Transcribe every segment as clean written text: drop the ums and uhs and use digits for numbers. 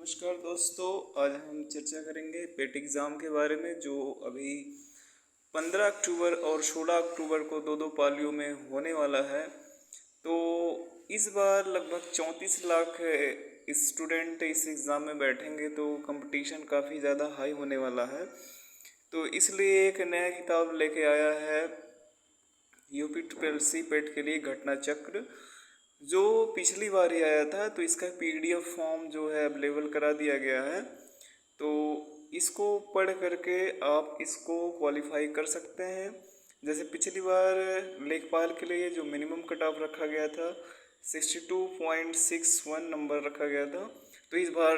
नमस्कार दोस्तों। आज हम चर्चा करेंगे पेट एग्ज़ाम के बारे में जो अभी 15 अक्टूबर और 16 अक्टूबर को दो दो पालियों में होने वाला है। तो इस बार लगभग 34 लाख स्टूडेंट इस एग्ज़ाम में बैठेंगे, तो कंपटीशन काफ़ी ज़्यादा हाई होने वाला है। तो इसलिए एक नया किताब लेके आया है यूपी ट्रिपल सी पेट के लिए, घटना चक्र, जो पिछली बार ही आया था। तो इसका पीडीएफ फॉर्म जो है अवेलेबल करा दिया गया है। तो इसको पढ़ करके आप इसको क्वालिफाई कर सकते हैं। जैसे पिछली बार लेखपाल के लिए जो मिनिमम कट ऑफ रखा गया था 62.61 नंबर रखा गया था, तो इस बार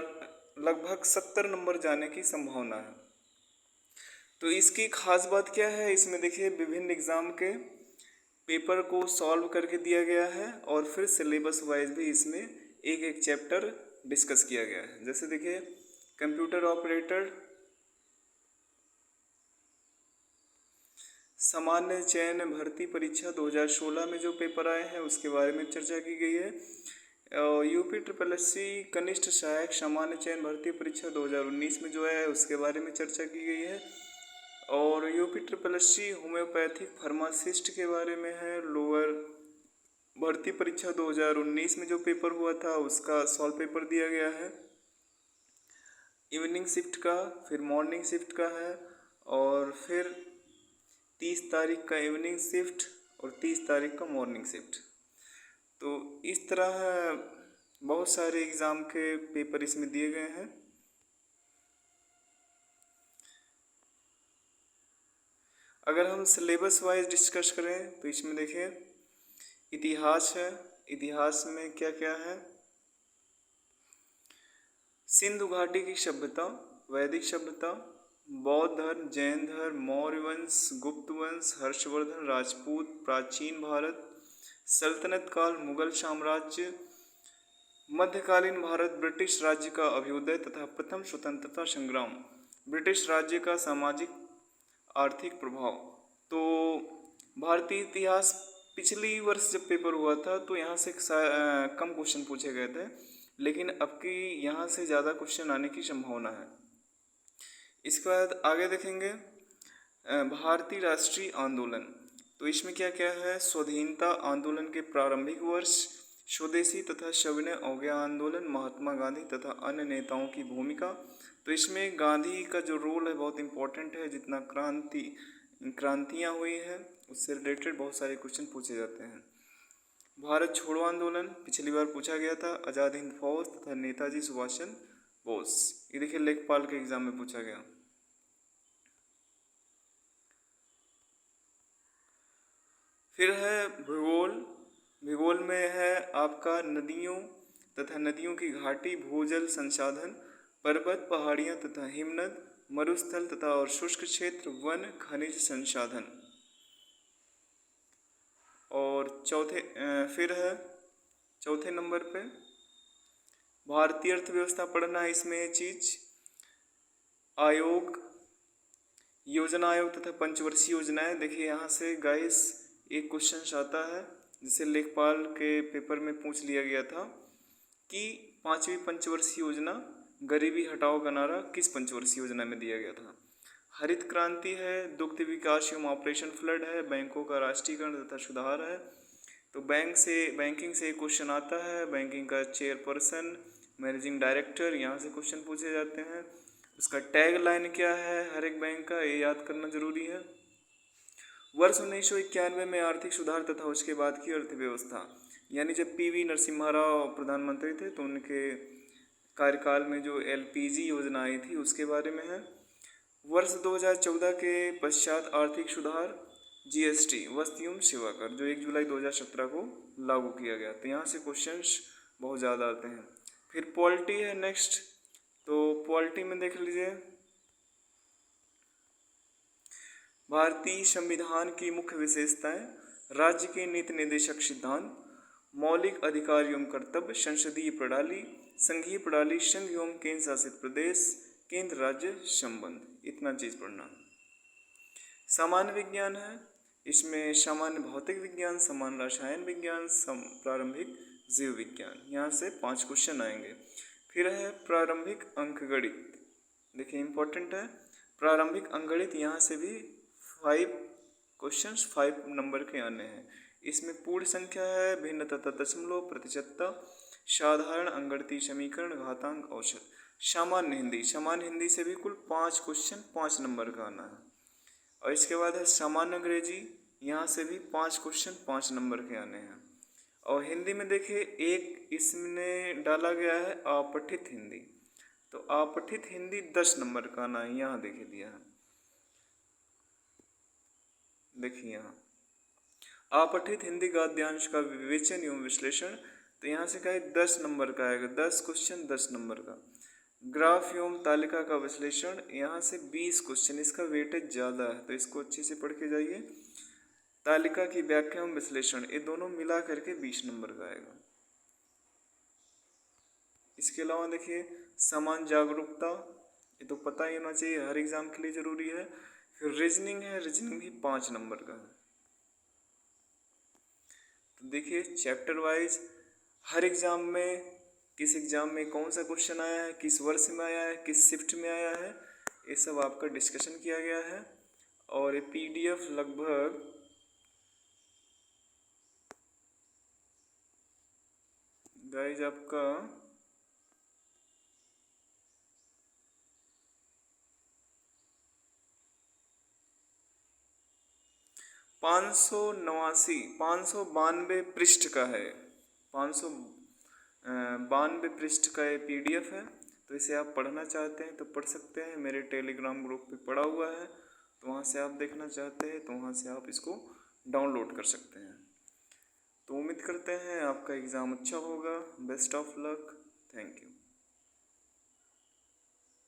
लगभग 70 नंबर जाने की संभावना है। तो इसकी खास बात क्या है, इसमें देखिए विभिन्न एग्ज़ाम के पेपर को सॉल्व करके दिया गया है और फिर सिलेबस वाइज भी इसमें एक एक चैप्टर डिस्कस किया गया है। जैसे देखिए कंप्यूटर ऑपरेटर सामान्य चयन भर्ती परीक्षा 2016 में जो पेपर आए हैं उसके बारे में चर्चा की गई है। यूपी ट्रिपल एस सी कनिष्ठ सहायक सामान्य चयन भर्ती परीक्षा 2019 में जो है उसके बारे में चर्चा की गई है। और UP triple S C homeopathic pharmacist के बारे में है। लोअर भर्ती परीक्षा 2019 में जो पेपर हुआ था उसका सॉल्व पेपर दिया गया है। इवनिंग शिफ्ट का, फिर मॉर्निंग शिफ्ट का है, और फिर 30 तारीख का इवनिंग शिफ्ट और 30 तारीख का मॉर्निंग शिफ्ट। तो इस तरह बहुत सारे एग्ज़ाम के पेपर इसमें दिए गए हैं। अगर हम सिलेबस वाइज डिस्कस करें तो इसमें देखिए इतिहास है। इतिहास में क्या क्या है, सिंधु घाटी की सभ्यता, वैदिक सभ्यता, बौद्ध धर्म, जैन धर्म, मौर्य वंश, गुप्त वंश, हर्षवर्धन, राजपूत, प्राचीन भारत, सल्तनत काल, मुगल साम्राज्य, मध्यकालीन भारत, ब्रिटिश राज्य का अभ्युदय तथा प्रथम स्वतंत्रता संग्राम, ब्रिटिश राज्य का सामाजिक आर्थिक प्रभाव। तो भारतीय इतिहास पिछली वर्ष जब पेपर हुआ था तो यहाँ से कम क्वेश्चन पूछे गए थे, लेकिन अब की यहाँ से ज़्यादा क्वेश्चन आने की संभावना है। इसके बाद आगे देखेंगे भारतीय राष्ट्रीय आंदोलन। तो इसमें क्या क्या है, स्वाधीनता आंदोलन के प्रारंभिक वर्ष, स्वदेशी तथा सविनय अवज्ञा आंदोलन, महात्मा गांधी तथा अन्य नेताओं की भूमिका। तो इसमें गांधी का जो रोल है बहुत इम्पोर्टेंट है। जितना क्रांतियाँ हुई हैं उससे रिलेटेड बहुत सारे क्वेश्चन पूछे जाते हैं। भारत छोड़ो आंदोलन पिछली बार पूछा गया था, आज़ाद हिंद फौज तथा नेताजी सुभाष चंद्र बोस। ये देखिए लेखपाल के एग्जाम में पूछा गया। फिर है भूगोल। भूगोल में है आपका नदियों तथा नदियों की घाटी, भूजल संसाधन, पर्वत, पहाड़ियाँ तथा हिमनद, मरुस्थल तथा और शुष्क क्षेत्र, वन, खनिज संसाधन। और फिर है चौथे नंबर पे भारतीय अर्थव्यवस्था पढ़ना है। इसमें ये चीज आयोग, योजना आयोग तथा पंचवर्षीय योजनाएं। देखिए यहाँ से गाइस एक क्वेश्चन आता है जिसे लेखपाल के पेपर में पूछ लिया गया था कि 5वीं पंचवर्षीय योजना गरीबी हटाओ का नारा किस पंचवर्षीय योजना में दिया गया था। हरित क्रांति है, दुग्ध विकास एवं ऑपरेशन फ्लड है, बैंकों का राष्ट्रीयकरण तथा सुधार है। तो बैंकिंग से क्वेश्चन आता है, बैंकिंग का चेयरपर्सन, मैनेजिंग डायरेक्टर, यहाँ से क्वेश्चन पूछे जाते हैं। उसका टैग लाइन क्या है हर एक बैंक का, ये याद करना जरूरी है। वर्ष 1991 में आर्थिक सुधार तथा उसके बाद की अर्थव्यवस्था, यानी जब पीवी नरसिम्हा राव प्रधानमंत्री थे तो उनके कार्यकाल में जो एलपीजी योजना आई थी उसके बारे में है। वर्ष 2014 के पश्चात आर्थिक सुधार, जीएसटी वस्तु एवं सेवा कर, जो 1 जुलाई 2017 को लागू किया गया। तो यहाँ से क्वेश्चंस बहुत ज़्यादा आते हैं। फिर पॉलिटी है नेक्स्ट। तो पॉलिटी में देख लीजिए भारतीय संविधान की मुख्य विशेषताएं, राज्य के नीति निर्देशक सिद्धांत, मौलिक अधिकार एवं कर्तव्य, संसदीय प्रणाली, संघीय प्रणाली, संघ एवं केंद्र शासित प्रदेश, केंद्र राज्य संबंध, इतना चीज पढ़ना। सामान्य विज्ञान है, इसमें सामान्य भौतिक विज्ञान, सामान्य रसायन विज्ञान, प्रारंभिक जीव विज्ञान, यहाँ से 5 क्वेश्चन आएंगे। फिर है प्रारंभिक अंकगणित। देखिए इम्पोर्टेंट है प्रारंभिक अंकगणित, यहाँ से भी 5 क्वेश्चंस 5 नंबर के आने हैं। इसमें पूर्ण संख्या है, भिन्न तथा दशमलव, प्रतिशतता, साधारण अंकगणितीय समीकरण, घातांक, औसत। सामान्य हिंदी से भी कुल 5 क्वेश्चन 5 नंबर का आना है। और इसके बाद है सामान्य अंग्रेजी, यहाँ से भी 5 क्वेश्चन 5 नंबर के आने हैं। और हिंदी में देखिए एक इसमें डाला गया है अपठित हिंदी, तो अपठित हिंदी 10 नंबर का आना है, यहाँ देखिए दिया है। देखिए यहाँ अपठित हिंदी गद्यांश का विवेचन एवं विश्लेषण, तो यहाँ से क्या है 10 नंबर का आएगा, 10 क्वेश्चन 10 नंबर का। ग्राफ एवं तालिका का विश्लेषण, यहाँ से 20 क्वेश्चन, इसका वेटेज ज़्यादा है तो इसको अच्छे से पढ़ के जाइए। तालिका की व्याख्या एवं विश्लेषण, ये दोनों मिला करके 20 नंबर का आएगा। इसके अलावा देखिए समान जागरूकता, ये तो पता ही होना चाहिए, हर एग्जाम के लिए जरूरी है। फिर रीजनिंग है, रीजनिंग भी 5 नंबर का है। तो देखिए चैप्टर वाइज हर एग्जाम में किस एग्जाम में कौन सा क्वेश्चन आया है, किस वर्ष में आया है, किस शिफ्ट में आया है, ये सब आपका डिस्कशन किया गया है। और ये PDF लगभग गाइज आपका 592 पृष्ठ का है, 592 पृष्ठ का ये PDF है। तो इसे आप पढ़ना चाहते हैं तो पढ़ सकते हैं, मेरे टेलीग्राम ग्रुप पे पड़ा हुआ है, तो वहाँ से आप देखना चाहते हैं तो वहाँ से आप इसको डाउनलोड कर सकते हैं। तो उम्मीद करते हैं आपका एग्ज़ाम अच्छा होगा। Best of luck, thank you.